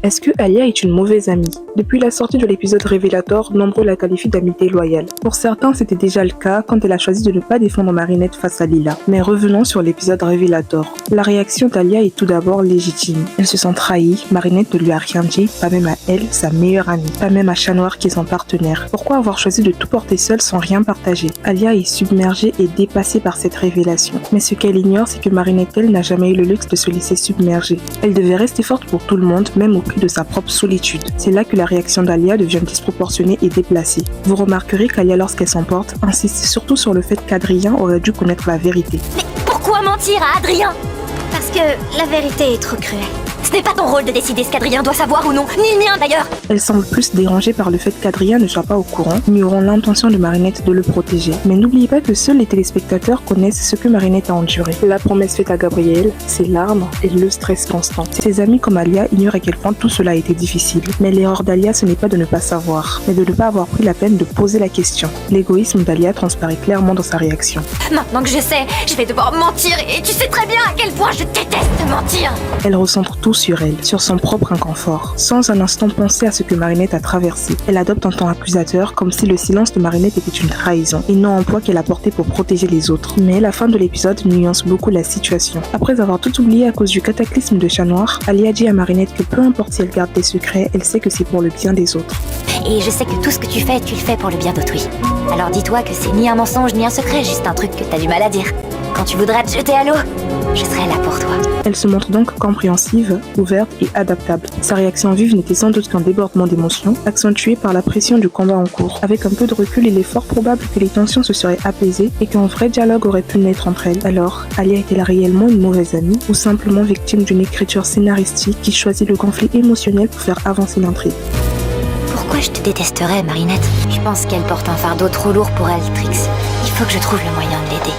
Est-ce que Alia est une mauvaise amie? Depuis la sortie de l'épisode Révélateur, nombreux la qualifient d'amie déloyale. Pour certains, c'était déjà le cas quand elle a choisi de ne pas défendre Marinette face à Lila. Mais revenons sur l'épisode Révélateur. La réaction d'Alia est tout d'abord légitime. Elle se sent trahie, Marinette ne lui a rien dit, pas même à elle, sa meilleure amie, pas même à Chat Noir qui est son partenaire. Pourquoi avoir choisi de tout porter seule sans rien partager? Alia est submergée et dépassée par cette révélation. Mais ce qu'elle ignore, c'est que Marinette, elle, n'a jamais eu le luxe de se laisser submerger. Elle devait rester forte pour tout le monde, même au prix de sa propre solitude. C'est là que la réaction d'Alia devient disproportionnée et déplacée. Vous remarquerez qu'Alia, lorsqu'elle s'emporte, insiste surtout sur le fait qu'Adrien aurait dû connaître la vérité. Mais pourquoi mentir à Adrien? Parce que la vérité est trop cruelle. Ce n'est pas ton rôle de décider ce qu'Adrien doit savoir ou non, ni le mien d'ailleurs. Elle semble plus dérangée par le fait qu'Adrien ne soit pas au courant, ignorant l'intention de Marinette de le protéger. Mais n'oubliez pas que seuls les téléspectateurs connaissent ce que Marinette a enduré. La promesse faite à Gabriel, ses larmes et le stress constant. Ses amis comme Alia ignorent à quel point tout cela a été difficile. Mais l'erreur d'Alia, ce n'est pas de ne pas savoir, mais de ne pas avoir pris la peine de poser la question. L'égoïsme d'Alia transparaît clairement dans sa réaction. Maintenant que je sais, je vais devoir mentir et tu sais très bien à quel point je déteste mentir. Elle recentre tout sur elle, sur son propre inconfort, sans un instant penser à ce que Marinette a traversé. Elle adopte un ton accusateur, comme si le silence de Marinette était une trahison, et non un poids qu'elle a porté pour protéger les autres. Mais la fin de l'épisode nuance beaucoup la situation. Après avoir tout oublié à cause du cataclysme de Chat Noir, Alia dit à Marinette que peu importe si elle garde des secrets, elle sait que c'est pour le bien des autres. Et je sais que tout ce que tu le fais pour le bien d'autrui. Alors dis-toi que c'est ni un mensonge ni un secret, juste un truc que t'as du mal à dire. Quand tu voudras te jeter à l'eau, je serai là pour toi. Elle se montre donc compréhensive, ouverte et adaptable. Sa réaction vive n'était sans doute qu'un débordement d'émotions, accentué par la pression du combat en cours. Avec un peu de recul, il est fort probable que les tensions se seraient apaisées et qu'un vrai dialogue aurait pu naître entre elles. Alors, Alia est-elle réellement une mauvaise amie ou simplement victime d'une écriture scénaristique qui choisit le conflit émotionnel pour faire avancer l'intrigue? Pourquoi je te détesterais, Marinette? Je pense qu'elle porte un fardeau trop lourd pour elle, Trix. Il faut que je trouve le moyen de l'aider.